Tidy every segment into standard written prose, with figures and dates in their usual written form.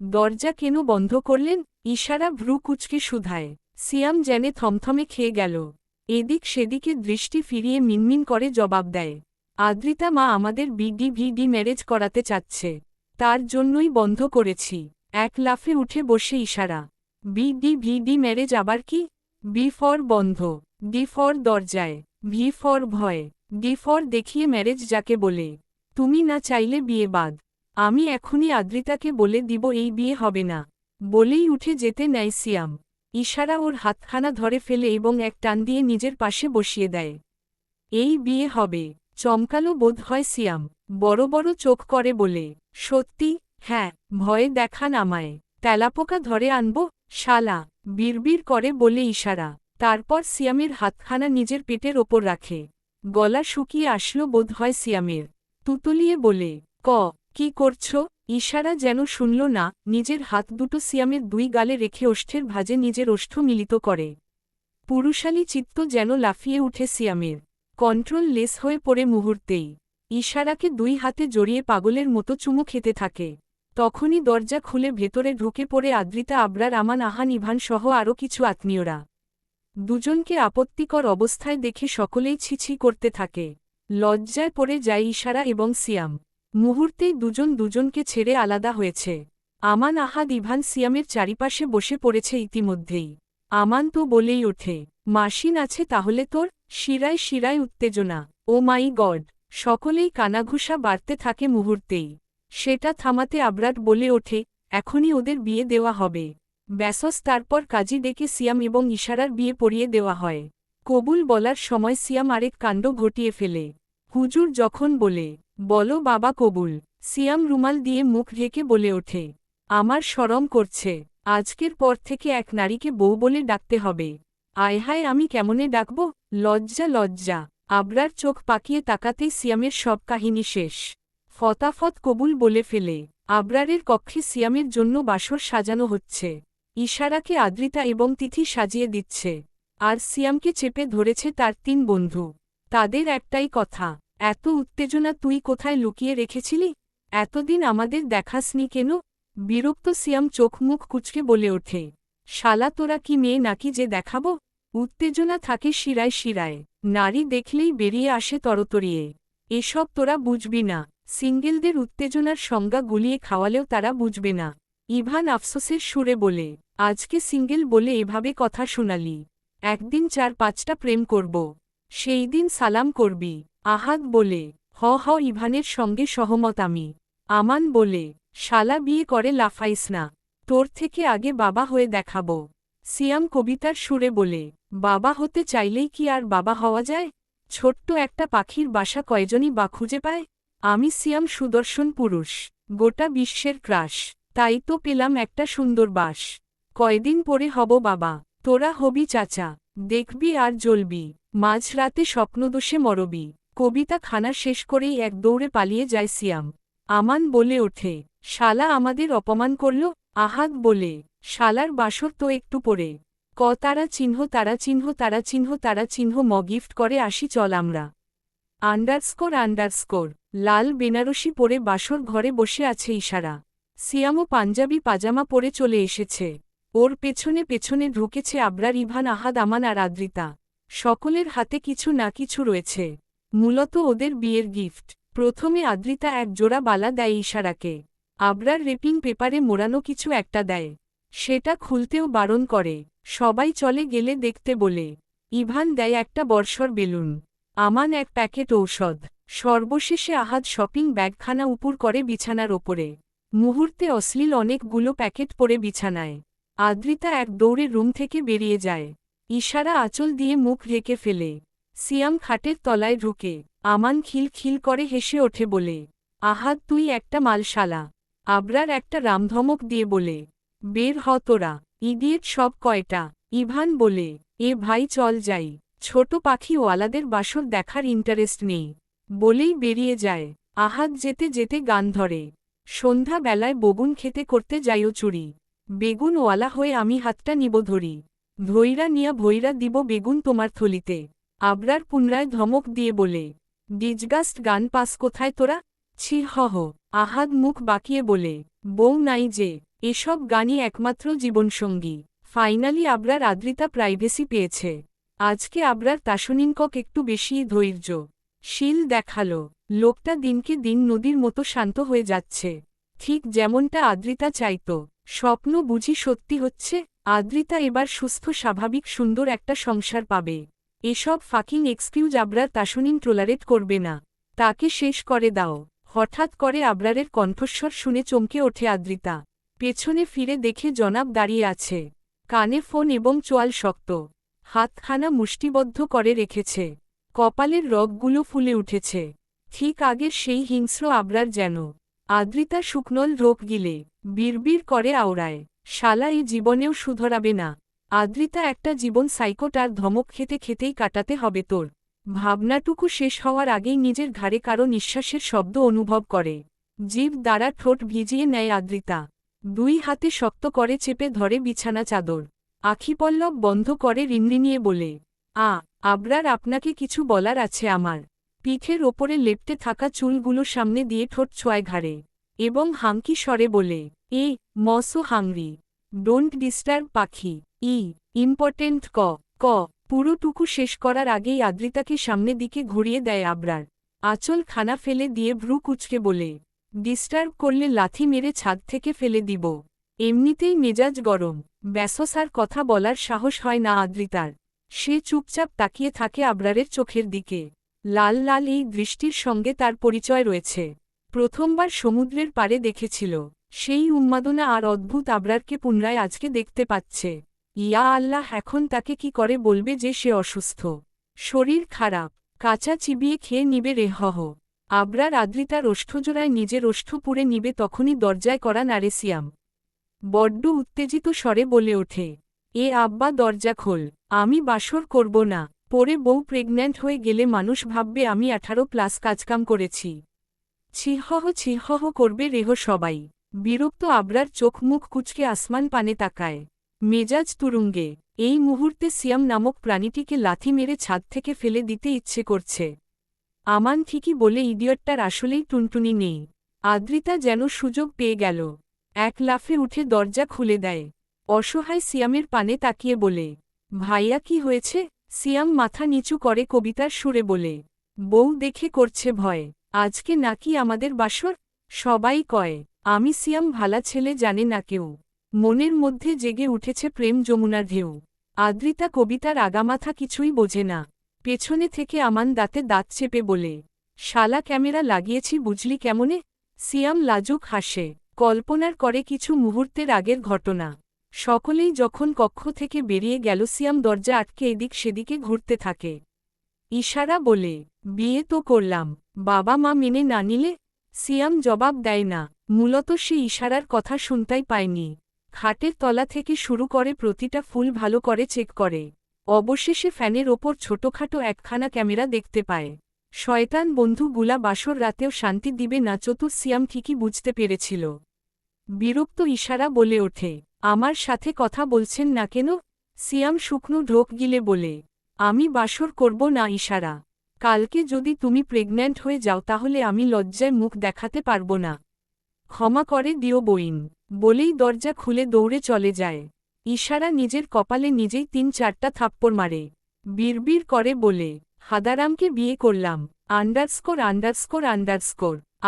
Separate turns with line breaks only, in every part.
দরজা কেন বন্ধ করলেন? ইশারা ভ্রু কুচকে শুধায়। সিয়াম জেনে থমথমে খেয়ে গেল। এদিক সেদিকে দৃষ্টি ফিরিয়ে মিনমিন করে জবাব দেয়, আদ্রিতা মা আমাদের বিডি ম্যারেজ করাতে চাচ্ছে, তার জন্যই বন্ধ করেছি। এক লাফে উঠে বসে ইশারা। বিডি ম্যারেজ আবার কি? বি ফর বন্ধ, ডি ফর দরজায়, ভি ফর ভয়, ডি ফর দেখিয়ে ম্যারেজ যাকে বলে। তুমি না চাইলে বিয়ে বাদ। আমি এখনই আদ্রিতাকে বলে দিব এই বিয়ে হবে না। বলেই উঠে যেতে নেয় সিয়াম। ইশারা ওর হাতখানা ধরে ফেলে এবং এক টান দিয়ে নিজের পাশে বসিয়ে দেয়। এই বিয়ে হবে, চমকালো বোধ হয় সিয়াম। বড় বড় চোখ করে বলে, সত্যি? হ্যাঁ। ভয়ে দেখান আমায়। তেলাপোকা ধরে আনবো, শালা। বিড়বিড় করে বলে ইশারা। তারপর সিয়ামের হাতখানা নিজের পেটের ওপর রাখে। গলা শুকিয়ে আসলো বোধ হয় সিয়ামের। তুতুলিয়ে বলে, কি করছো? ইশারা যেন শুনল না, নিজের হাত দুটো সিয়ামের দুই গালে রেখে ওষ্ঠের ভাঁজে নিজের ওষ্ঠ মিলিত করে। পুরুষালী চিত্ত যেন লাফিয়ে উঠে সিয়ামের। কন্ট্রোল লেস হয়ে পড়ে মুহূর্তেই। ইশারাকে দুই হাতে জড়িয়ে পাগলের মতো চুমু খেতে থাকে। তখনই দরজা খুলে ভেতরে ঢুকে পড়ে আদ্রিতা, আবরার, আমান, আহান, ইভান সহ আরও কিছু আত্মীয়রা। দুজনকে আপত্তিকর অবস্থায় দেখে সকলেই ছিছি করতে থাকে। লজ্জায় পড়ে যায় ইশারা এবং সিয়াম। মুহূর্তেই দুজন দুজনকে ছেড়ে আলাদা হয়েছে। আমান, আহাদ, ইভান সিয়ামের চারিপাশে বসে পড়েছে ইতিমধ্যেই। আমান তো বলেই ওঠে, মাসিন আছে তাহলে তোর? শিরায় শিরায় উত্তেজনা। ও মাই গড! সকলেই কানাঘুষা বাড়তে থাকে মুহূর্তেই। সেটা থামাতে আবরার বলে ওঠে, এখনই ওদের বিয়ে দেওয়া হবে। ব্যাসস তারপর কাজী ডেকে সিয়াম এবং ইশারার বিয়ে পড়িয়ে দেওয়া হয়। কবুল বলার সময় সিয়াম আরেক কাণ্ড ঘটিয়ে ফেলে। হুজুর যখন বলে, বলো বাবা কবুল, সিয়াম রুমাল দিয়ে মুখ ঢেকে বলে ওঠে, আমার শরম করছে। আজকের পর থেকে এক নারীকে বউ বলে ডাকতে হবে। আয় হায়, আমি কেমনে ডাকব? লজ্জা লজ্জা। আবরার চোখ পাকিয়ে তাকাতেই সিয়ামের সব কাহিনী শেষ। ফতাফত কবুল বলে ফেলে। আবরারের কক্ষে সিয়ামের জন্য বাসর সাজানো হচ্ছে। ইশারাকে আদ্রিতা এবং তিথি সাজিয়ে দিচ্ছে। আর সিয়ামকে চেপে ধরেছে তার ৩ বন্ধু। তাদের একটাই কথা, এত উত্তেজনা তুই কোথায় লুকিয়ে রেখেছিলি? এতদিন আমাদের দেখাসনি কেন? বিরক্ত সিয়াম চোখ মুখ কুচকে বলে ওঠে, শালা তোরা কি মেয়ে নাকি যে দেখাবো? উত্তেজনা থাকে শিরায় শিরায়, নারী দেখলেই বেরিয়ে আসে তরতরিয়ে। এসব তোরা বুঝবি না। সিঙ্গেলদের উত্তেজনার সংজ্ঞা গুলিয়ে খাওয়ালেও তারা বুঝবে না। ইভান আফসোসের সুরে বলে, আজকে সিঙ্গেল বলে এভাবে কথা শোনালি। একদিন ৪-৫টা প্রেম করব, সেই দিন সালাম করবি। আহাদ বলে, হ ইভানের সঙ্গে সহমত আমি। আমান বলে, শালা বিয়ে করে লাফাইস না, তোর থেকে আগে বাবা হয়ে দেখাবো। সিয়াম কবিতার সুরে বলে, বাবা হতে চাইলেই কি আর বাবা হওয়া যায়? ছোট্ট একটা পাখির বাসা কয়জনই বা খুঁজে পায়? আমি সিয়াম সুদর্শন পুরুষ, গোটা বিশ্বের ক্রাশ, তাই তো পেলাম একটা সুন্দর বাস। কয়দিন পরে হব বাবা, তোরা হবি চাচা, দেখবি আর জ্বলবি, মাঝরাতে স্বপ্নদোষে মরবি। কবিতা খানা শেষ করেই এক দৌড়ে পালিয়ে যায় সিয়াম। আমান বলে ওঠে, শালা আমাদের অপমান করল। আহাদ বলে, শালার বাসর তো একটু পরে। তারা চিহ্ন তারা চিহ্ন তারা চিহ্ন তারা চিহ্ন গিফট করে আসি চল আমরা। আন্ডারস্কোর। লাল বেনারসি পরে বাসর ঘরে বসে আছে ইশারা। সিয়ামও পাঞ্জাবি পাজামা পরে চলে এসেছে। ওর পেছনে পেছনে ঢুকেছে আবরার, ইভান, আহাদ, আমান আর আদ্রিতা। সকলের হাতে কিছু না কিছু রয়েছে, মূলত ওদের বিয়ের গিফট। প্রথমে আদ্রিতা এক জোড়া বালা দেয় ইশারাকে। আবরার রেপিং পেপারে মোড়ানো কিছু একটা দেয়, সেটা খুলতেও বারণ করে। সবাই চলে গেলে দেখতে বলে। ইভান দেয় একটা বর্ষর বেলুন, আমান এক প্যাকেট ঔষধ। সর্বশেষে আহাদ শপিং ব্যাগখানা উপুর করে বিছানার ওপরে। মুহূর্তে অশ্লীল অনেকগুলো প্যাকেট পড়ে বিছানায়। আদ্রিতা এক দৌড়ে রুম থেকে বেরিয়ে যায়। ইশারা আঁচল দিয়ে মুখ ঢেকে ফেলে। সিয়াম খাটের তলায় ঢুকে। আমান খিলখিল করে হেসে ওঠে বলে, আহাদ তুই একটা মালশালা। আবরার একটা রামধমক দিয়ে বলে, বের হ তোরা, ইডিয়েট সব কয়টা। ইভান বলে, এ ভাই চল যাই, ছোট পাখিওয়ালাদের বাসর দেখার ইন্টারেস্ট নেই। বলেই বেরিয়ে যায়। আহাদ যেতে যেতে গান ধরে, সন্ধ্যা বেলায় বগুন খেতে করতে যাইও চুরি। বেগুনওয়ালা হয়ে আমি হাতটা নিব ধরি, ধৈরা নিয়া ভৈরা দিব বেগুন তোমার থলিতে। আবরার পুনরায় ধমক দিয়ে বলে, ডিজগাস্ট গান পাস কোথায় তোরা? ছি হ। আহাদ মুখ বাঁকিয়ে বলে, বউ নাই যে। এসব গানই একমাত্র জীবনসঙ্গী। ফাইনালি আবরার আদ্রিতা প্রাইভেসি পেয়েছে। আজকে আবরার তাসনিনকক একটু বেশিই ধৈর্যশীল দেখালো। লোকটা দিনকে দিন নদীর মতো শান্ত হয়ে যাচ্ছে, ঠিক যেমনটা আদ্রিতা চাইত। স্বপ্ন বুঝি সত্যি হচ্ছে। আদ্রিতা এবার সুস্থ স্বাভাবিক সুন্দর একটা সংসার পাবে। এসব ফাকিং এক্সকিউজ আবরার তাসনিন ট্রলারেট করবে না। তাকে শেষ করে দাও। হঠাৎ করে আবরারের কণ্ঠস্বর শুনে চমকে ওঠে আদ্রিতা। পেছনে ফিরে দেখে জনাব দাঁড়িয়ে আছে, কানে ফোন এবং চোয়াল শক্ত, হাতখানা মুষ্টিবদ্ধ করে রেখেছে। কপালের রগগুলো ফুলে উঠেছে, ঠিক আগের সেই হিংস্র আবরার যেন। আদ্রিতা শুকনল রোগ গিলে বিড়বিড় করে আওড়ায়, শালা এই জীবনেও শুধরাবে না। আদ্রিতা, একটা জীবন সাইকোটার ধমক খেতে খেতেই কাটাতে হবে তোর। ভাবনাটুকু শেষ হওয়ার আগেই নিজের ঘাড়ে কারো নিঃশ্বাসের শব্দ অনুভব করে। জিভ দ্বারা ঠোঁট ভিজিয়ে নেয় আদ্রিতা। দুই হাতে শক্ত করে চেপে ধরে বিছানা চাদর। আখিপল্লব বন্ধ করে রিনরিনিয়ে বলে, আবরার, আপনাকে কিছু বলার আছে আমার। পিঠের ওপরে লেপ্টে থাকা চুলগুলো সামনে দিয়ে ঠোঁট ছোঁয় ঘাড়ে, এবং হাঙ্কি স্বরে বলে, মসো হাংরি, ডোন্ট ডিস্টার্ব পাখি, ইম্পর্টেন্ট ক। পুরোটুকু শেষ করার আগেই আদ্রিতাকে সামনে দিকে ঘুরিয়ে দেয় আবরার। আঁচল খানা ফেলে দিয়ে ভ্রু কুচকে বলে, ডিস্টার্ব করলে লাথি মেরে ছাদ থেকে ফেলে দিব। এমনিতেই মেজাজ গরম, ব্যাসসার কথা বলার সাহস হয় না আদ্রিতার। সে চুপচাপ তাকিয়ে থাকে আবরারের চোখের দিকে। লাল লাল এই দৃষ্টির সঙ্গে তার পরিচয় রয়েছে। প্রথমবার সমুদ্রের পাড়ে দেখেছিল, সেই উন্মাদনা আর অদ্ভুত আবরারকে পুনরায় আজকে দেখতে পাচ্ছে। ইয়া আল্লাহ, এখন তাকে কি করে বলবে যে সে অসুস্থ, শরীর খারাপ, কাঁচা চিবিয়ে খেয়ে নিবে রেহহ। আবরার আদ্রিতার ওষ্ঠজোড়ায় নিজের ওষ্ঠ পুড়ে নিবে তখনই দরজায় করা নাড়ে সিয়াম। বড্ড উত্তেজিত স্বরে বলে ওঠে, আব্বা, দরজা খোল, আমি বাসর করব না। পরে বউ প্রেগন্যান্ট হয়ে গেলে মানুষ ভাববে আমি 18+ কাজকাম করেছি। ছিহহ করবে রেহ সবাই। বিরক্ত আবরার চোখ মুখ কুচকে আসমান পানে তাকায়, মেজাজ তুরুঙ্গে। এই মুহূর্তে সিয়াম নামক প্রাণীটিকে লাথি মেরে ছাদ থেকে ফেলে দিতে ইচ্ছে করছে। আমান ঠিকই বলে, ইডিয়টটার আসলেই টুনটুনি নেই। আদ্রিতা যেন সুযোগ পেয়ে গেল, এক লাফে উঠে দরজা খুলে দেয়। অসহায় সিয়ামের পানে তাকিয়ে বলে, ভাইয়া, কি হয়েছে? সিয়াম মাথা নিচু করে কবিতার সুরে বলে, বউ দেখে করছে ভয়, আজকে নাকি আমাদের বাসর। সবাই কয় আমি সিয়াম ভালা ছেলে, জানে না কেউ। মনের মধ্যে জেগে উঠেছে প্রেম যমুনার ঢেউ। আদ্রিতা কবিতার আগামাথা কিছুই বোঝে না। পেছনে থেকে আমান দাঁতে দাঁত চেপে বলে, শালা, ক্যামেরা লাগিয়েছি বুঝলি কেমনে? সিয়াম লাজুক হাসে, কল্পনার করে কিছু মুহূর্তের আগের ঘটনা। সকলেই যখন কক্ষ থেকে বেরিয়ে গেল, সিয়াম দরজা আটকে এদিক সেদিকে ঘুরতে থাকে। ইশারা বলে, বিয়ে তো করলাম, বাবা মা মেনে না নিলে? সিয়াম জবাব দেয় না, মূলত সে ইশারার কথা শুনতেই পায়নি। খাটের তলা থেকে শুরু করে প্রতিটা ফুল ভালো করে চেক করে। অবশেষে ফ্যানের ওপর ছোটখাটো একখানা ক্যামেরা দেখতে পায়। শয়তান বন্ধুগুলা বাসর রাতেও শান্তি দিবে না, চতুর সিয়াম ঠিকই বুঝতে পেরেছিল। বিরক্ত ইশারা বলে ওঠে, আমার সাথে কথা বলছেন না কেন? সিয়াম শুকনো ঢোক গিলে বলে, আমি বাসর করব না ইশারা। কালকে যদি তুমি প্রেগন্যান্ট হয়ে যাও তাহলে আমি লজ্জায় মুখ দেখাতে পারব না। ক্ষমা করে দিও বইন। বলেই দরজা খুলে দৌড়ে চলে যায়। ইশারা নিজের কপালে নিজেই 3-4টা থাপ্পড় মারে। বিড়বিড় করে বলে, হাদারামকে বিয়ে করলাম, _____।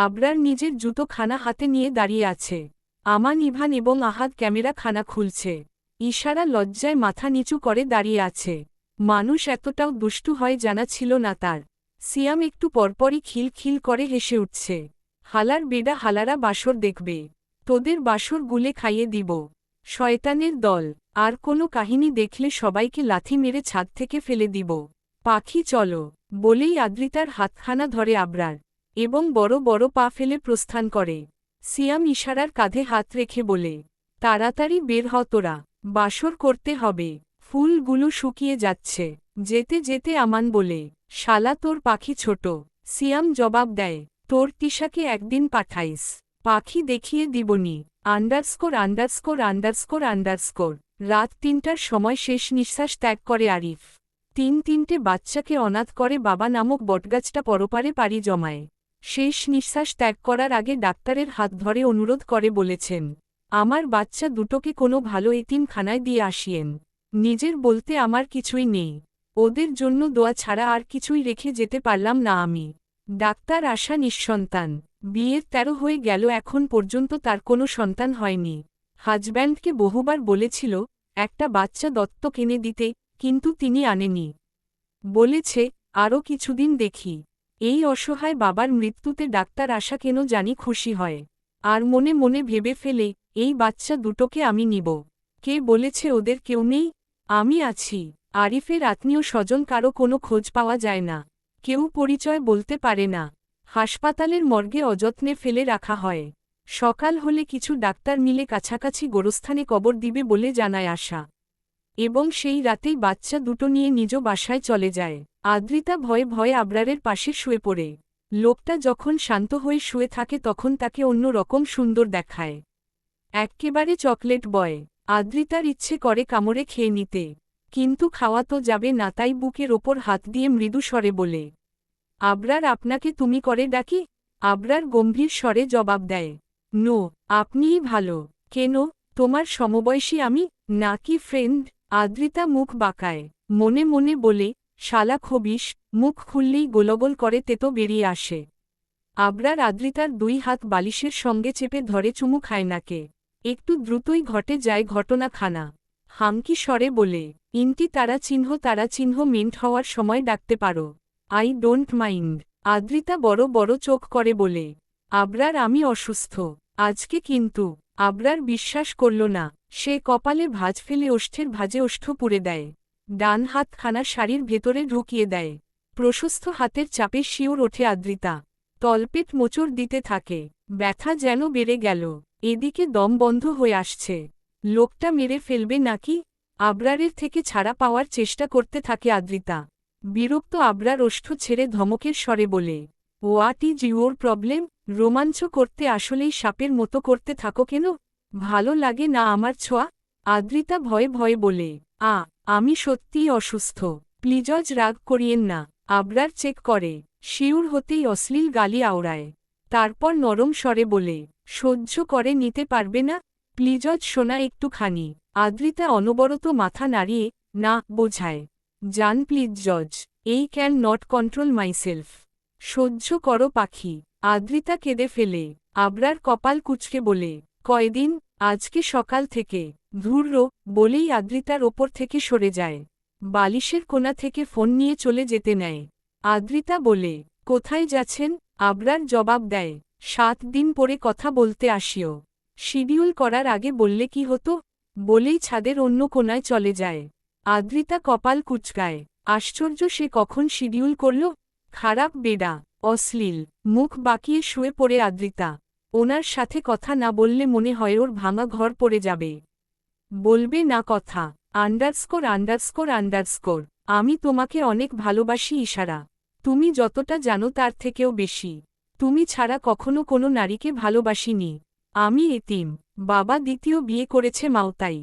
আবরার নিজের জুতো খানা হাতে নিয়ে দাঁড়িয়ে আছে। আমান, ইভান এবং আহাদ ক্যামেরা খানা খুলছে। ইশারা লজ্জায় মাথা নিচু করে দাঁড়িয়ে আছে। মানুষ এতটাও দুষ্টু হয় জানা ছিল না তার। সিয়াম একটু পরপরই খিলখিল করে হেসে উঠছে। হালার বেডা, হালারা বাসর দেখবে, তোদের বাসর গুলে খাইয়ে দিব। শয়তানের দল, আর কোনো কাহিনী দেখলে সবাইকে লাথি মেরে ছাদ থেকে ফেলে দিব। পাখি চলো। বলেই আদ্রিতার হাতখানা ধরে আবরার, এবং বড় বড় পা ফেলে প্রস্থান করে। সিয়াম ইশারার কাঁধে হাত রেখে বলে, তাড়াতাড়ি বের হ তোরা, বাসর করতে হবে। ফুলগুলো শুকিয়ে যাচ্ছে। যেতে যেতে আমান বলে, শালা, তোর পাখি ছোট। সিয়াম জবাব দেয়, তোর টিশাকে একদিন পাঠাইস, পাখি দেখিয়ে দিবনি। ______। রাত 3টার সময় শেষ নিঃশ্বাস ত্যাগ করে আরিফ। 3 বাচ্চাকে অনাথ করে বাবা নামক বটগাছটা পরপারে পাড়ি জমায়। শেষ নিঃশ্বাস ত্যাগ করার আগে ডাক্তারের হাত ধরে অনুরোধ করে বলেছেন, আমার বাচ্চা দুটোকে কোনো ভালো এতিমখানায় দিয়ে আসিয়েন। নিজের বলতে আমার কিছুই নেই। ওদের জন্য দোয়া ছাড়া আর কিছুই রেখে যেতে পারলাম না আমি। ডাক্তার আশা নিঃসন্তান। বিয়ের ১৩ হয়ে গেল, এখন পর্যন্ত তার কোনো সন্তান হয়নি। হাজব্যান্ডকে বহুবার বলেছিল একটা বাচ্চা দত্তক এনে দিতে, কিন্তু তিনি আনেনি। বলেছে আরও কিছুদিন দেখি। এই অসহায় বাবার মৃত্যুতে ডাক্তার আশা কেন জানি খুশি হয়। আর মনে মনে ভেবে ফেলে, এই বাচ্চা দুটোকে আমি নিব। কে বলেছে ওদের কেউ নেই? আমি আছি। আরিফের আত্মীয় স্বজন কারো কোনো খোঁজ পাওয়া যায় না। কেউ পরিচয় বলতে পারে না। হাসপাতালের মর্গে অযত্নে ফেলে রাখা হয়। সকাল হলে কিছু ডাক্তার মিলে কাছাকাছি গোরস্থানে কবর দিবে বলে জানায় আশা। এবং সেই রাতেই বাচ্চা দুটো নিয়ে নিজ বাসায় চলে যায়। আদ্রিতা ভয়ে ভয়ে আবরারের পাশে শুয়ে পড়ে। লোকটা যখন শান্ত হয়ে শুয়ে থাকে তখন তাকে অন্য রকম সুন্দর দেখায়। এক্কেবারে চকলেট বয়। আদ্রিতার ইচ্ছে করে কামড়ে খেয়ে নিতে, কিন্তু খাওয়া তো যাবে না, তাই বুকের ওপর হাত দিয়ে মৃদু স্বরে বলে, আবরার আপনাকে তুমি করে ডাকি? আবরার গম্ভীর স্বরে জবাব দেয়, নো, আপনিই ভালো। কেন, তোমার সমবয়সী আমি, নাকি ফ্রেন্ড? আদ্রিতা মুখ বাঁকায়, মনে মনে বলে, শালা খবিস, মুখ খুললেই গোলগোল করে তেতো বেরিয়ে আসে। আবরার আদ্রিতার ২ হাত বালিশের সঙ্গে চেপে ধরে চুমু খায় নাকে। একটু দ্রুতই ঘটে যায় ঘটনাখানা। হামকি স্বরে বলে, ইনটি তারা চিহ্ন মেন্ট হওয়ার সময় ডাকতে পারো। I don't mind. আদ্রিতা বড় বড় চোখ করে বলে, আবরার আমি অসুস্থ আজকে। কিন্তু আবরার বিশ্বাস করল না। সে কপালে ভাঁজ ফেলে ওষ্ঠের ভাঁজে ওষ্ঠ পুড়ে দেয়। ডান হাতখানা শাড়ির ভেতরে ঢুকিয়ে দেয়। প্রশস্ত হাতের চাপে শিওর ওঠে আদ্রিতা। তলপেট মোচড় দিতে থাকে। ব্যথা যেন বেড়ে গেল। এদিকে দম বন্ধ হয়ে আসছে। লোকটা মেরে ফেলবে নাকি? আবরারের থেকে ছাড়া পাওয়ার চেষ্টা করতে থাকে আদ্রিতা। বিরক্ত আবরার ওষ্ঠ ছেড়ে ধমকের স্বরে বলে, হোয়াট ইজ ইউর প্রবলেম? রোমাঞ্চ করতে আসলেই সাপের মতো করতে থাকো কেন? ভালো লাগে না আমার ছোঁয়া? আদ্রিতা ভয়ে ভয়ে বলে, আমি সত্যিই অসুস্থ, প্লিজজ রাগ করিয়েন না। আবরার চেক করে, শিউর হতেই অশ্লীল গালি আওড়ায়। তারপর নরম স্বরে বলে, সহ্য করে নিতে পারবে না? প্লিজজ শোনা একটুখানি। আদ্রিতা অনবরত মাথা নাড়িয়ে না বোঝায়, জান প্লিজ জজ, এই ক্যান নট কন্ট্রোল মাইসেলফ। সহ্য করো পাখি। আদ্রিতা কেঁদে ফেলে। আবরার কপাল কুঁচকে বলে, কয়দিন? আজকে সকাল থেকে। ধুর্র, বলেই আদ্রিতার ওপর থেকে সরে যায়। বালিশের কোণা থেকে ফোন নিয়ে চলে যেতে নেয়। আদ্রিতা বলে, কোথায় যাচ্ছেন? আবরার জবাব দেয়, ৭ দিন পরে কথা বলতে আসিও। শিডিউল করার আগে বললে কি হতো? বলেই ছাদের অন্য কোণায় চলে যায়। আদ্রিতা কপাল কুঁচকায়। আশ্চর্য, সে কখন শিডিউল করল? খারাপ বেডা, অশ্লীল। মুখ বাঁকিয়ে শুয়ে পড়ে আদ্রিতা। ওনার সাথে কথা না বললে মনে হয় ওর ভাঙা ঘর পড়ে যাবে। বলবে না কথা। _____। আমি তোমাকে অনেক ভালোবাসি ইশারা। তুমি যতটা জানো তার থেকেও বেশি। তুমি ছাড়া কখনো কোনো নারীকে ভালোবাসিনি। আমি এতিম। বাবা দ্বিতীয় বিয়ে করেছে মাওতাই।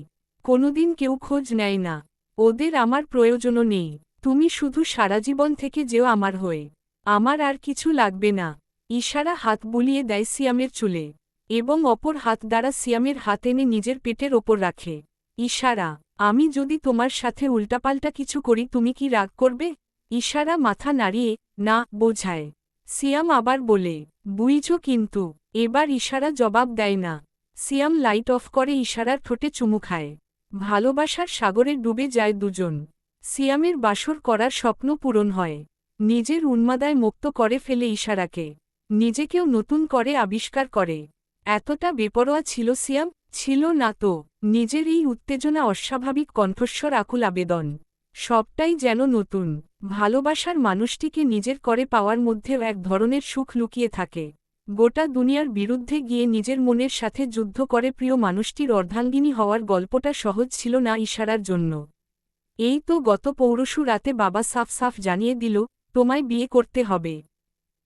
কোনোদিন কেউ খোঁজ নেয় না। ওদের আমার প্রয়োজনও নেই। তুমি শুধু সারা জীবন থেকে যেও আমার হয়ে। আমার আর কিছু লাগবে না। ইশারা হাত বুলিয়ে দেয় সিয়ামের চুলে, এবং অপর হাত দ্বারা সিয়ামের হাত এনে নিজের পেটের ওপর রাখে। ইশারা, আমি যদি তোমার সাথে উল্টাপাল্টা কিছু করি তুমি কি রাগ করবে? ইশারা মাথা নাড়িয়ে না বোঝায়। সিয়াম আবার বলে, বুঝো কিন্তু। এবার ইশারা জবাব দেয় না। সিয়াম লাইট অফ করে ইশারার ঠোঁটে চুমু খায়। ভালোবাসার সাগরে ডুবে যায় দুজন। সিয়ামের বাসর করার স্বপ্ন পূরণ হয়। নিজের উন্মাদায় মুক্ত করে ফেলে ইশারাকে। নিজেকেও নতুন করে আবিষ্কার করে। এতটা বেপরোয়া ছিল সিয়াম? ছিল না তো। নিজের এই উত্তেজনা, অস্বাভাবিক কণ্ঠস্বর, আকুল আবেদন, সবটাই যেন নতুন। ভালোবাসার মানুষটিকে নিজের করে পাওয়ার মধ্যেও এক ধরনের সুখ লুকিয়ে থাকে। গোটা দুনিয়ার বিরুদ্ধে গিয়ে নিজের মনের সাথে যুদ্ধ করে প্রিয় মানুষটির অর্ধাঙ্গিনী হওয়ার গল্পটা সহজ ছিল না ইশারার জন্য। এই তো গত পৌরশু রাতে বাবা সাফ সাফ জানিয়ে দিল, তোমায় বিয়ে করতে হবে।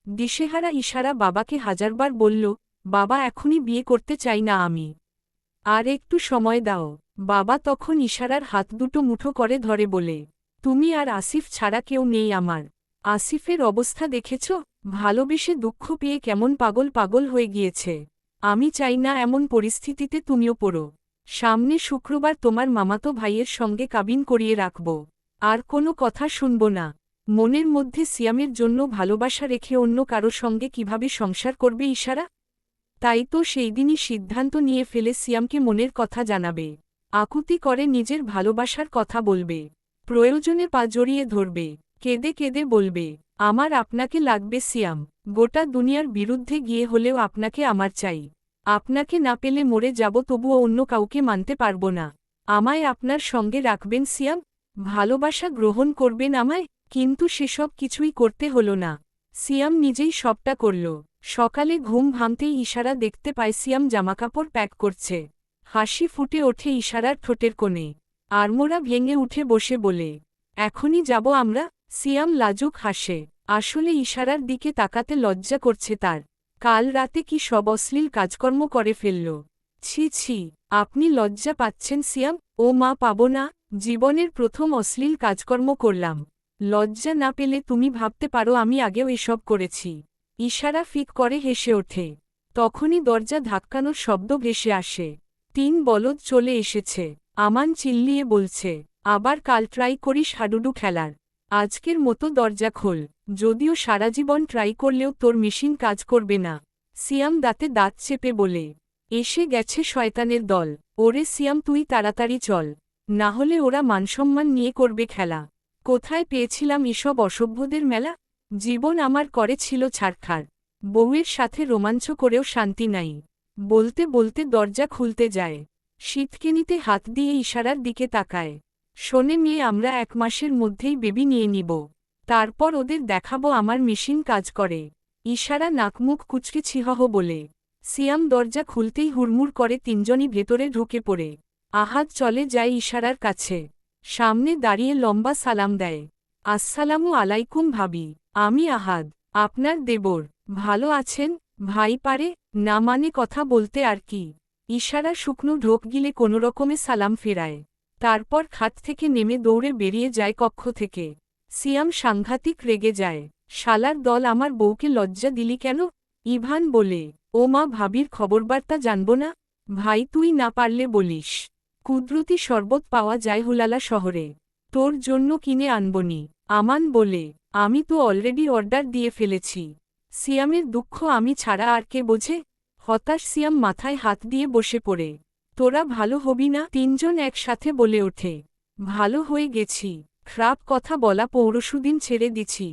দিশেহারা ইশারা বাবাকে হাজারবার বলল, বাবা এখনই বিয়ে করতে চাই না আমি। আর একটু সময় দাও। বাবা তখন ইশারার হাত দুটো মুঠো করে ধরে বলে, তুমি আর আসিফ ছাড়া কেউ নেই আমার। আসিফের অবস্থা দেখেছ? ভালোবেসে দুঃখ পেয়ে কেমন পাগল পাগল হয়ে গিয়েছে। আমি চাই না এমন পরিস্থিতিতে তুমিও পড়ো। সামনে শুক্রবার তোমার মামাতো ভাইয়ের সঙ্গে কাবিন করিয়ে রাখব। আর কোনো কথা শুনব না। মনের মধ্যে সিয়ামের জন্য ভালোবাসা রেখে অন্য কারো সঙ্গে কিভাবে সংসার করবে ইশারা? তাই তো সেই দিনই সিদ্ধান্ত নিয়ে ফেলে সিয়ামকে মনের কথা জানাবে। আকুতি করে নিজের ভালোবাসার কথা বলবে। প্রয়োজনে পা জড়িয়ে ধরবে। কেঁদে কেঁদে বলবে, আমার আপনাকে লাগবে সিয়াম। গোটা দুনিয়ার বিরুদ্ধে গিয়ে হলেও আপনাকে আমার চাই। আপনাকে না পেলে মরে যাব, তবুও অন্য কাউকে মানতে পারব না। আমায় আপনার সঙ্গে রাখবেন সিয়াম? ভালোবাসা গ্রহণ করবেন আমায়? কিন্তু সেসব কিছুই করতে হলো না। সিয়াম নিজেই সবটা করল। সকালে ঘুম ভাঙতেই ইশারা দেখতে পায় সিয়াম জামাকাপড় প্যাক করছে। হাসি ফুটে ওঠে ইশারার ঠোঁটের কোণে। আড়মোড়া ভেঙে উঠে বসে বলে, এখনই যাব আমরা? সিয়াম লাজুক হাসে। আসলে ইশারার দিকে তাকাতে লজ্জা করছে তার। কাল রাতে কি সব অশ্লীল কাজকর্ম করে ফেলল। ছি ছি, আপনি লজ্জা পাচ্ছেন সিয়াম? ও মা, পাবো না। জীবনের প্রথম অশ্লীল কাজকর্ম করলাম। লজ্জা না পেলে তুমি ভাবতে পারো আমি আগেও এসব করেছি। ইশারা ফিক করে হেসে ওঠে। তখনই দরজা ধাক্কানোর শব্দ ভেসে আসে। 3 বলদ চলে এসেছে। আমান চিল্লিয়ে বলছে, আবার কাল ট্রাই করিস হাডুডু খেলার। আজকের মতো দরজা খোল। যদিও সারা জীবন ট্রাই করলেও তোর মেশিন কাজ করবে না। সিয়াম দাঁতে দাঁত চেপে বলে, এসে গেছে শয়তানের দল। ওরে সিয়াম, তুই তাড়াতাড়ি চল, না হলে ওরা মানসম্মান নিয়ে করবে খেলা। কোথায় পেয়েছিলাম এসব অসভ্যদের মেলা? জীবন আমার করেছিল ছাড়খাড়। বউয়ের সাথে রোমাঞ্চ করেও শান্তি নাই। বলতে বলতে দরজা খুলতে যায়। শীতকেনিতে হাত দিয়ে ইশারার দিকে তাকায়। শোনে মেয়ে, আমরা 1 মাসের মধ্যেই বেবি নিয়ে নিব। তারপর ওদের দেখাবো আমার মেশিন কাজ করে। ইশারা নাকমুখ কুচকে ছিহহ বলে। সিয়াম দরজা খুলতেই হুড়মুড় করে 3 জনই ভেতরে ঢুকে পড়ে। আহাদ চলে যায় ইশারার কাছে। সামনে দাঁড়িয়ে লম্বা সালাম দেয়। আসসালামু আলাইকুম ভাবি, আমি আহাদ, আপনার দেবর। ভালো আছেন? ভাই পারে না মানে কথা বলতে আর কি। ইশারা শুকনো ঢোক গিলে কোনোরকমে সালাম ফেরায়। তারপর খাট থেকে নেমে দৌড়ে বেরিয়ে যায় কক্ষ থেকে। সিয়াম সাংঘাতিক রেগে যায়। শালার দল, আমার বউকে লজ্জা দিলি কেন? ইভান বলে, ও মা, ভাবির খবরবার্তা জানব না? ভাই, তুই না পারলে বলিস। কুদরতি শরবত পাওয়া যায় হুলালা শহরে। তোর জন্য কিনে আনবনি। আমান বলে, আমি তো অলরেডি অর্ডার দিয়ে ফেলেছি। সিয়ামের দুঃখ আমি ছাড়া আর কে বোঝে? হতাশ সিয়াম মাথায় হাত দিয়ে বসে পড়ে। তোরা ভালো হবি না? 3 জন একসাথে বলে ওঠে। ভালো হয়ে গেছি। খারাপ কথা বলা পৌরশুদিন ছেড়ে দিছি।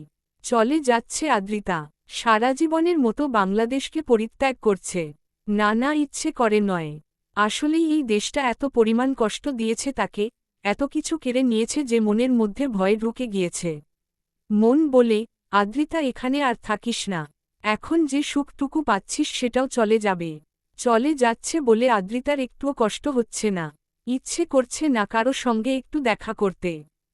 চলে যাচ্ছে আদ্রিতা। সারা জীবনের মতো বাংলাদেশকে পরিত্যাগ করছে। না, ইচ্ছে করে নয়। আসলেই এই দেশটা এত পরিমাণ কষ্ট দিয়েছে তাকে, এত কিছু কেড়ে নিয়েছে যে মনের মধ্যে ভয় ঢুকে গিয়েছে। মন বলে, আদ্রিতা, এখানে আর থাকিস না। এখন যে সুখটুকু পাচ্ছিস সেটাও চলে যাবে। চলে যাচ্ছে বলে আদ্রিতার একটুও কষ্ট হচ্ছে না। ইচ্ছে করছে না কারো সঙ্গে একটু দেখা করতে।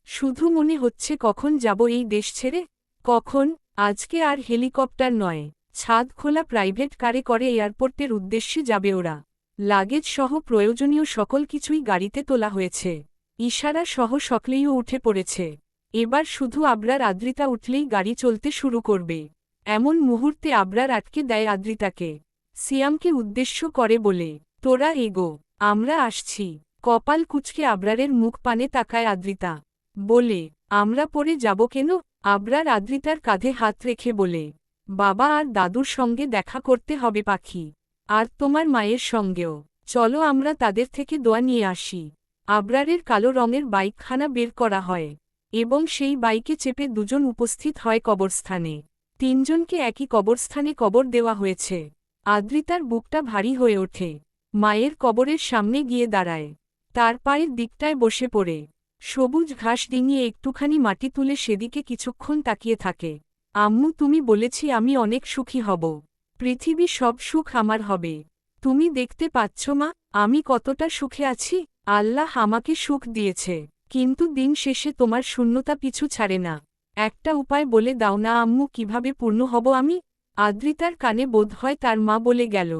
শুধু মনে হচ্ছে কখন যাব এই দেশ ছেড়ে। কখন? আজকে আর হেলিকপ্টার নয়, ছাদ খোলা প্রাইভেট কারে করে এয়ারপোর্টের উদ্দেশ্যে যাবে ওরা। লাগেজ সহ প্রয়োজনীয় সকল কিছুই গাড়িতে তোলা হয়েছে। ইশারা সহ সকলেইও উঠে পড়েছে। এবার শুধু আবরার আদ্রিতা উঠলেই গাড়ি চলতে শুরু করবে। এমন মুহূর্তে আবরার আটকে দেয় আদ্রিতাকে। সিয়ামকে উদ্দেশ্য করে বলে, তোরা এগো, আমরা আসছি। কপাল কুঁচকে আবরারের মুখ পানে তাকায় আদ্রিতা। বলে, আমরা পরে যাব কেন? আবরার আদ্রিতার কাঁধে হাত রেখে বলে, বাবা আর দাদুর সঙ্গে দেখা করতে হবে পাখি। আর তোমার মায়ের সঙ্গেও। চলো আমরা তাদের থেকে দোয়া নিয়ে আসি। আবরারের কালো রঙের বাইকখানা বের করা হয় এবং সেই বাইকে চেপে 2 জন উপস্থিত হয় কবরস্থানে। 3 জনকে একই কবরস্থানে কবর দেওয়া হয়েছে। আদ্রিতার বুকটা ভারী হয়ে ওঠে। মায়ের কবরের সামনে গিয়ে দাঁড়ায়। তার পায়ের দিকটায় বসে পড়ে। সবুজ ঘাস ডিঙিয়ে একটুখানি মাটি তুলে সেদিকে কিছুক্ষণ তাকিয়ে থাকে। আম্মু, তুমি বলেছি আমি অনেক সুখী হব। পৃথিবী সব সুখ আমার হবে। তুমি দেখতে পাচ্ছ মা, আমি কতটা সুখে আছি। আল্লাহ আমাকে সুখ দিয়েছে, কিন্তু দিন শেষে তোমার শূন্যতা পিছু ছাড়ে না। একটা উপায় বলে দাও না আম্মু, কিভাবে পূর্ণ হব আমি? আদ্রিতার কানে বোধহয় তার মা বলে গেল,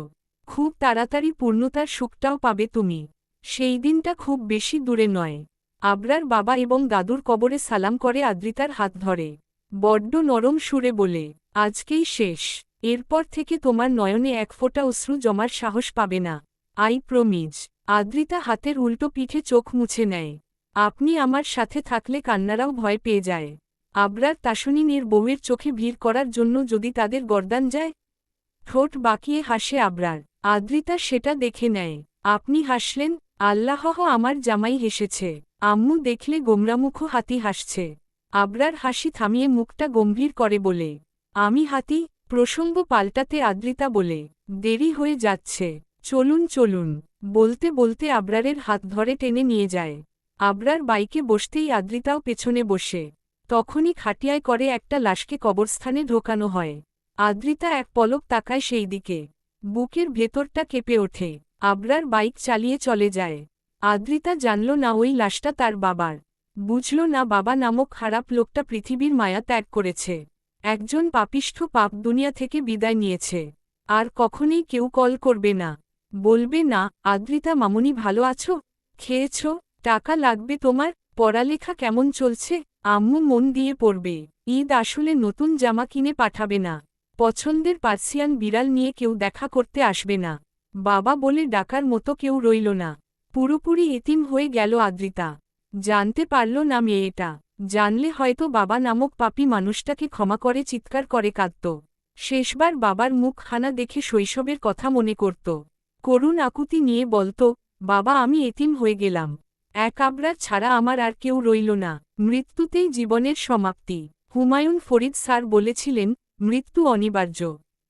খুব তাড়াতাড়ি পূর্ণতার সুখটাও পাবে তুমি। সেই দিনটা খুব বেশি দূরে নয়। আবরার বাবা এবং দাদুর কবরে সালাম করে আদ্রিতার হাত ধরে। বড্ড নরম সুরে বলে, আজকেই শেষ। এরপর থেকে তোমার নয়নে এক ফোঁটা অশ্রু জমার সাহস পাবে না। I promise. আদ্রিতা হাতের উল্টো পিঠে চোখ মুছে নেয়। আপনি আমার সাথে থাকলে কান্নারাও ভয় পেয়ে যায়। আবরার তাসনিনের বউয়ের চোখে ভিড় করার জন্য যদি তাদের গর্দান যায়। ঠোঁট বাঁকিয়ে হাসে আবরার। আদ্রিতা সেটা দেখে নেয়। আপনি হাসলেন? আল্লাহ, আমার জামাই হেসেছে। আম্মু দেখলে গোমরামুখ হাতি হাসছে। আবরার হাসি থামিয়ে মুখটা গম্ভীর করে বলে, আমি হাতি? প্রসঙ্গ পাল্টাতে আদ্রিতা বলে, দেরি হয়ে যাচ্ছে, চলুন চলুন। বলতে বলতে আবরারের হাত ধরে টেনে নিয়ে যায়। আবরার বাইকে বসতেই আদ্রিতাও পেছনে বসে। তখনই খাটিয়ায় করে একটা লাশকে কবরস্থানে ঢোকানো হয়। আদ্রিতা এক পলক তাকায় সেই দিকে। বুকের ভেতরটা কেঁপে ওঠে। আবরার বাইক চালিয়ে চলে যায়। আদ্রিতা জানল না ওই লাশটা তার বাবার। বুঝল না বাবা নামক খারাপ লোকটা পৃথিবীর মায়া ত্যাগ করেছে। একজন পাপিষ্ঠ পাপ দুনিয়া থেকে বিদায় নিয়েছে। আর কখনই কেউ কল করবে না, বলবে না, আদ্রিতা মামুনি ভালো আছো? খেয়েছ? টাকা লাগবে তোমার? পড়ালেখা কেমন চলছে? আম্মু মন দিয়ে পড়বে। ঈদ আসলে নতুন জামা কিনে পাঠাবে না। পছন্দের পার্সিয়ান বিড়াল নিয়ে কেউ দেখা করতে আসবে না। বাবা বলে ডাকার মতো কেউ রইল না। পুরোপুরি এতিম হয়ে গেল আদ্রিতা। জানতে পারল না মেয়েটা। জানলে হয়তো বাবা নামক পাপী মানুষটাকে ক্ষমা করে চিৎকার করে কাঁদত। শেষবার বাবার মুখখানা দেখে শৈশবের কথা মনে করত। করুণ আকুতি নিয়ে বলত, বাবা আমি এতিম হয়ে গেলাম। এক আবরার ছাড়া আমার আর কেউ রইল না। মৃত্যুতেই জীবনের সমাপ্তি। হুমায়ুন ফরিদ স্যার বলেছিলেন, মৃত্যু অনিবার্য।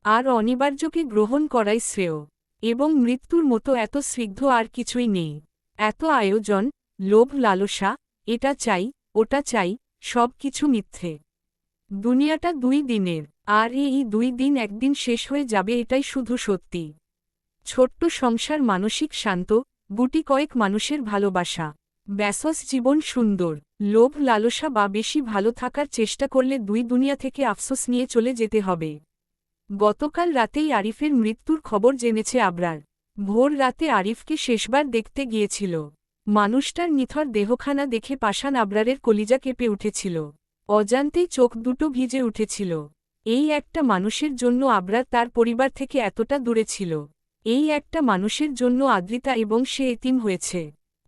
আর অনিবার্যকে গ্রহণ করাই শ্রেয়। এবং মৃত্যুর মতো এত স্নিগ্ধ আর কিছুই নেই। এত আয়োজন, লোভ লালসা, এটা চাই, ওটা চাই, সব কিছু মিথ্যে। দুনিয়াটা 2 দিনের। আর এই 2 দিন একদিন শেষ হয়ে যাবে, এটাই শুধু সত্যি। ছোট্ট সংসার মানসিক শান্ত, গুটি কয়েক মানুষের ভালোবাসা। ব্যাসস জীবন সুন্দর। লোভ লালসা বা বেশি ভালো থাকার চেষ্টা করলে 2 দুনিয়া থেকে আফসোস নিয়ে চলে যেতে হবে। গতকাল রাতেই আরিফের মৃত্যুর খবর জেনেছে আবরার। ভোর রাতে আরিফকে শেষবার দেখতে গিয়েছিল। মানুষটার নিথর দেহখানা দেখে পাষাণ আবরারের কলিজা কেঁপে উঠেছিল। অজান্তেই চোখ দুটো ভিজে উঠেছিল। এই একটা মানুষের জন্য আবরার তার পরিবার থেকে এতটা দূরে ছিল। এই একটা মানুষের জন্য আদ্রিতা এবং সে এতিম হয়েছে।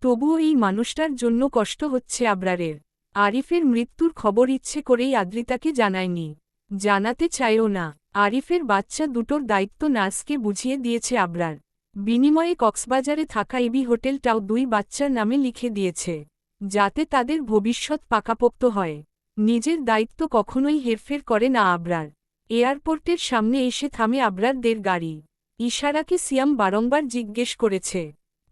তবুও এই মানুষটার জন্য কষ্ট হচ্ছে আবরারের। আরিফের মৃত্যুর খবর ইচ্ছে করেই আদ্রিতাকে জানায়নি। জানাতে চায়ও না। আরিফের বাচ্চা দুটোর দায়িত্ব নার্সকে বুঝিয়ে দিয়েছে আবরার। বিনিময়ে কক্সবাজারে থাকা এবি হোটেলটাও 2 বাচ্চার নামে লিখে দিয়েছে, যাতে তাদের ভবিষ্যৎ পাকাপোক্ত হয়। নিজের দায়িত্ব কখনোই হেরফের করে না আবরার। এয়ারপোর্টের সামনে এসে থামে আবরারদের গাড়ি। ইশারাকে সিয়াম বারংবার জিজ্ঞেস করেছে,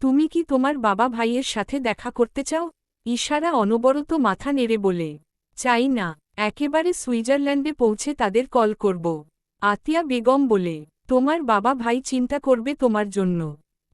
তুমি কি তোমার বাবা ভাইয়ের সাথে দেখা করতে চাও? ইশারা অনবরত মাথা নেড়ে বলে, চাই না, একেবারে সুইজারল্যান্ডে পৌঁছে তাদের কল করব। আতিয়া বেগম বলে, তোমার বাবা ভাই চিন্তা করবে তোমার জন্য।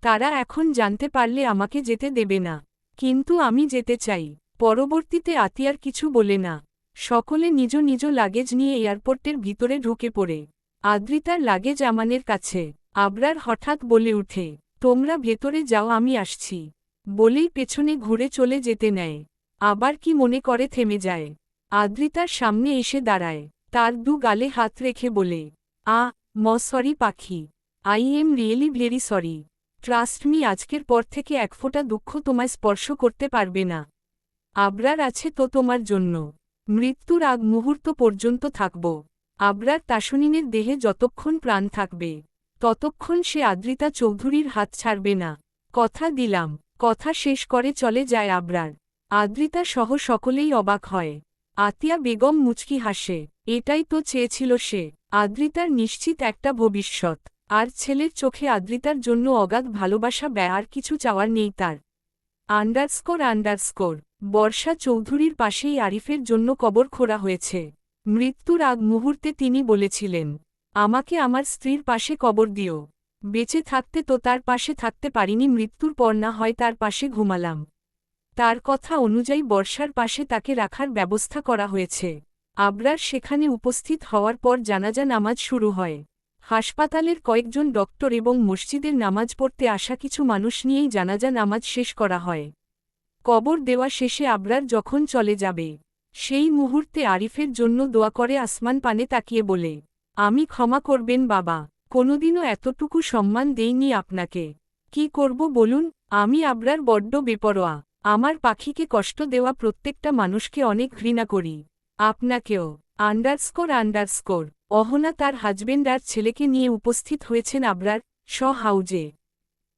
তারা এখন জানতে পারলে আমাকে যেতে দেবে না। কিন্তু আমি যেতে চাই। পরবর্তীতে আতিয়ার কিছু বলে না। সকলে নিজ নিজ লাগেজ নিয়ে এয়ারপোর্টের ভিতরে ঢুকে পড়ে। আদ্রিতার লাগেজ আমানের কাছে। আবরার হঠাৎ বলে উঠে, তোমরা ভেতরে যাও, আমি আসছি। বলেই পেছনে ঘুরে চলে যেতে নেয়। আবার কি মনে করে থেমে যায়। আদ্রিতার সামনে এসে দাঁড়ায়। তার 2 গালে হাত রেখে বলে, সরি পাখি। I am really very sorry. Trust me, আজকের পর থেকে এক ফোঁটা দুঃখ তোমায় স্পর্শ করতে পারবে না। আবরার আছে তো তোমার জন্য। মৃত্যুর আগ মুহূর্ত পর্যন্ত থাকব। আবরার তাসনিনের দেহে যতক্ষণ প্রাণ থাকবে, ততক্ষণ সে আদ্রিতা চৌধুরীর হাত ছাড়বে না। কথা দিলাম। কথা শেষ করে চলে যায় আবরার। আদ্রিতা সহ সকলেই অবাক হয়। আতিয়া বেগম মুচকি হাসে। এটাই তো চেয়েছিল সে। আদ্রিতার নিশ্চিত একটা ভবিষ্যৎ। আর ছেলের চোখে আদ্রিতার জন্য অগাধ ভালোবাসা, আর কিছু চাওয়ার নেই তার। _ বর্ষা চৌধুরীর পাশেই আরিফের জন্য কবর খোঁড়া হয়েছে। মৃত্যুর আগ মুহূর্তে তিনি বলেছিলেন, আমাকে আমার স্ত্রীর পাশে কবর দিও। বেঁচে থাকতে তো তার পাশে থাকতে পারিনি, মৃত্যুর পর না হয় তার পাশে ঘুমালাম। তার কথা অনুযায়ী বর্ষার পাশে তাকে রাখার ব্যবস্থা করা হয়েছে। আবরার সেখানে উপস্থিত হওয়ার পর জানাজা নামাজ শুরু হয়। হাসপাতালের কয়েকজন ডক্টর এবং মসজিদের নামাজ পড়তে আসা কিছু মানুষ নিয়েই জানাজা নামাজ শেষ করা হয়। কবর দেওয়া শেষে আবরার যখন চলে যাবে, সেই মুহূর্তে আরিফের জন্য দোয়া করে আসমান পানে তাকিয়ে বলে, আমি ক্ষমা করবেন বাবা, কোনোদিনও এতটুকু সম্মান দেইনি আপনাকে। কি করব বলুন, আমি আবরার বড্ড বেপরোয়া। আমার পাখিকে কষ্ট দেওয়া প্রত্যেকটা মানুষকে অনেক ঘৃণা করি। আপনাকেও। __। অহনা তার হাজবেন্ড আর ছেলেকে নিয়ে উপস্থিত হয়েছেন আবরার হাউজে।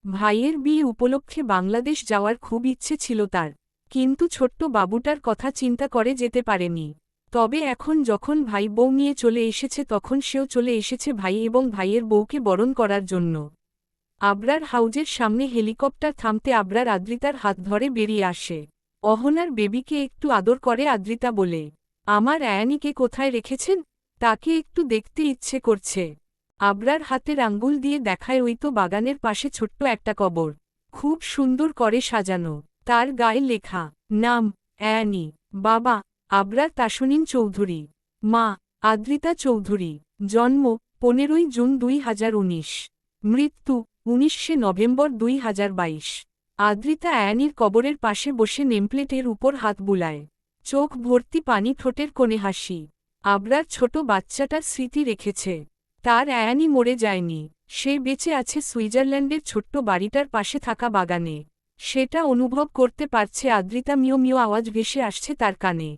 ভাইয়ের বিয়ে উপলক্ষে বাংলাদেশ যাওয়ার খুব ইচ্ছে ছিল তার, কিন্তু ছোট্ট বাবুটার কথা চিন্তা করে যেতে পারেনি। তবে এখন যখন ভাই বউ নিয়ে চলে এসেছে তখন সেও চলে এসেছে ভাই এবং ভাইয়ের বউকে বরণ করার জন্য। আবরার হাউজের সামনে হেলিকপ্টার থামতে আবরার আদ্রিতার হাত ধরে বেরিয়ে আসে। অহনার বেবিকে একটু আদর করে আদ্রিতা বলে, আমার অ্যানিকে কোথায় রেখেছেন? তাকে একটু দেখতে ইচ্ছে করছে। আবরার হাতের আঙ্গুল দিয়ে দেখায় ওই তো বাগানের পাশে ছোট্ট একটা কবর, খুব সুন্দর করে সাজানো, তার গায়ে লেখা নাম অ্যানি। বাবা আবরার তাসনিন চৌধুরী, মা আদ্রিতা চৌধুরী, জন্ম 15 জুন 2019, মৃত্যু 19 নভেম্বর 2022। আদ্রিতা অ্যানির কবরের পাশে বসে নেমপ্লেটের উপর হাত বুলায়, চোখ ভর্তি পানি, ঠোঁটের কোণে হাসি। আবরার ছোট বাচ্চাটার স্মৃতি রেখেছে, তার অ্যানি মরে যায়নি, সে বেঁচে আছে সুইজারল্যান্ডের ছোট্ট বাড়িটার পাশে থাকা বাগানে। সেটা অনুভব করতে পারছে আদ্রিতা, মিও মিও আওয়াজ ভেসে আসছে তার কানে।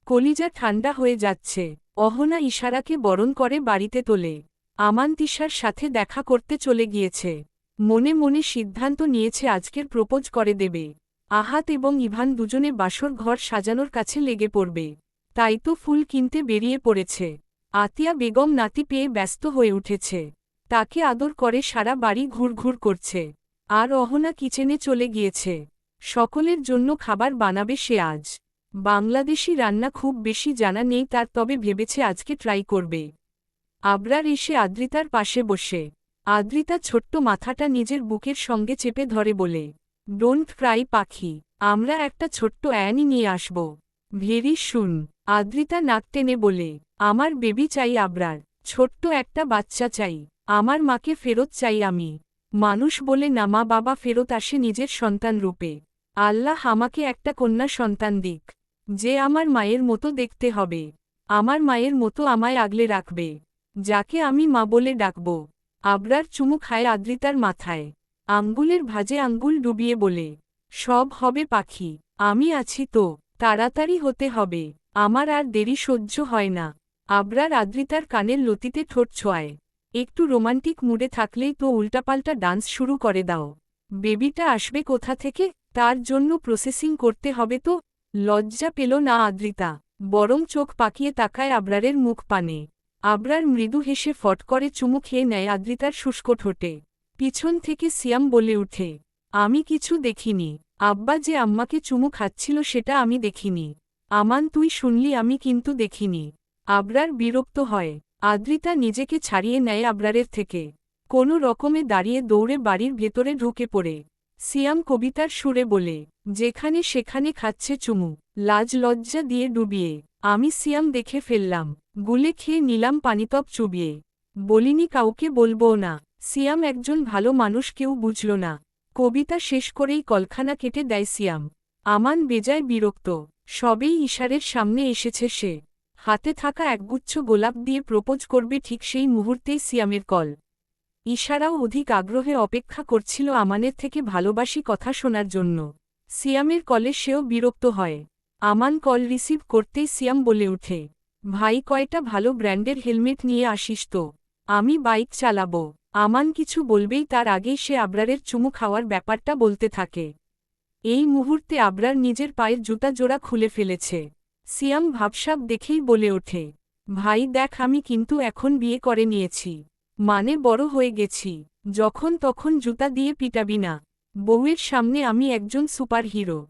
কলিজা ঠান্ডা হয়ে যাচ্ছে। অহনা ইশারাকে বরণ করে বাড়িতে তোলে। আমান তিশার সাথে দেখা করতে চলে গিয়েছে। মনে মনে সিদ্ধান্ত নিয়েছে আজকের প্রপোজ করে দেবে। আহাত এবং ইভান দুজনে বাসর ঘর সাজানোর কাছে লেগে পড়বে, তাই তো ফুল কিনতে বেরিয়ে পড়েছে। আতিয়া বেগম নাতি পেয়ে ব্যস্ত হয়ে উঠেছে, তাকে আদর করে সারা বাড়ি ঘুরঘুর করছে। আর অহনা কিচেনে চলে গিয়েছে, সকলের জন্য খাবার বানাবে সে আজ। বাংলাদেশি রান্না খুব বেশি জানা নেই তার, তবে ভেবেছে আজকে ট্রাই করবে। আবরার এসে আদ্রিতার পাশে বসে, আদ্রিতা ছোট্ট মাথাটা নিজের বুকের সঙ্গে চেপে ধরে বলে, ডোন্ট ক্রাই পাখি, আমরা একটা ছোট্ট অ্যানি নিয়ে আসব। ভেরি শুন। আদ্রিতা নাক টেনে বলে, আমার বেবি চাই আবরার, ছোট্ট একটা বাচ্চা চাই, আমার মাকে ফেরত চাই আমি। মানুষ বলে না মা বাবা ফেরত আসে নিজের সন্তান রূপে। আল্লাহ আমাকে একটা কন্যা সন্তান দিক, যে আমার মায়ের মতো দেখতে হবে, আমার মায়ের মতো আমায় আগলে রাখবে, যাকে আমি মা বলে ডাকব। আবরার চুমু খায় আদ্রিতার মাথায়, আঙ্গুলের ভাঁজে আঙ্গুল ডুবিয়ে বলে, সব হবে পাখি, আমি আছি তো, তাড়াতাড়ি হতে হবে, আমার আর দেরি সহ্য হয় না। আবরার আদ্রিতার কানের লতিতে ঠোঁট ছোঁয়ায়, একটু রোমান্টিক মুডে থাকলেই তো উল্টাপাল্টা ডান্স শুরু করে দাও। বেবিটা আসবে কোথা থেকে, তার জন্য প্রসেসিং করতে হবে তো। লজ্জা পেল না আদ্রিতা, বরং চোখ পাকিয়ে তাকায় আবরারের মুখ পানে। আবরার মৃদু হেসে ফট করে চুমু খেয়ে নেয় আদ্রিতার শুষ্ক ঠোঁটে। পিছন থেকে সিয়াম বলে উঠে, আমি কিছু দেখিনি, আব্বা যে আম্মাকে চুমু খাচ্ছিল সেটা আমি দেখিনি। আমান তুই শুনলি, আমি কিন্তু দেখিনি। আবরার বিরক্ত হয়। আদ্রিতা নিজেকে ছাড়িয়ে নেয় আবরারের থেকে, কোনো রকমে দাঁড়িয়ে দৌড়ে বাড়ির ভেতরে ঢুকে পড়ে। সিয়াম কবিতার সুরে বলে, যেখানে সেখানে খাচ্ছে চুমু, লাজ লজ্জা দিয়ে ডুবিয়ে। আমি সিয়াম দেখে ফেললাম, গুলে খেয়ে নিলাম পানিতপ চুবিয়ে। বলিনি কাউকে বলবো না। সিয়াম একজন ভালো মানুষ, কেউ বুঝল না। কবিতা শেষ করেই কলখানা কেটে দেয় সিয়াম। আমান বেজায় বিরক্ত, সবেই ইশারের সামনে এসেছে সে। হাতে থাকা একগুচ্ছ গোলাপ দিয়ে প্রপোজ করবে ঠিক সেই মুহূর্তেই সিয়ামের কল। ইশারাও অধিক আগ্রহে অপেক্ষা করছিল আমানের থেকে ভালোবাসি কথা শোনার জন্য। সিয়ামের কলে সেও বিরক্ত হয়। আমান কল রিসিভ করতেই সিয়াম বলে উঠে, ভাই কয়টা ভালো ব্র্যান্ডের হেলমেট নিয়ে আসিস তো, আমি বাইক চালাবো। আমান কিছু বলবেই তার আগেই সে আবরারের চুমু খাওয়ার ব্যাপারটা বলতে থাকে। এই মুহূর্তে আবরার নিজের পায়ের জুতা জোড়া খুলে ফেলেছে। সিয়াম ভাবসাব দেখেই বলে ওঠে, ভাই দেখ, আমি কিন্তু এখন বিয়ে করে নিয়েছি, মানে বড় হয়ে গেছি, যখন তখন জুতা দিয়ে পিটাবি না। বউয়ের সামনে আমি একজন সুপার হিরো।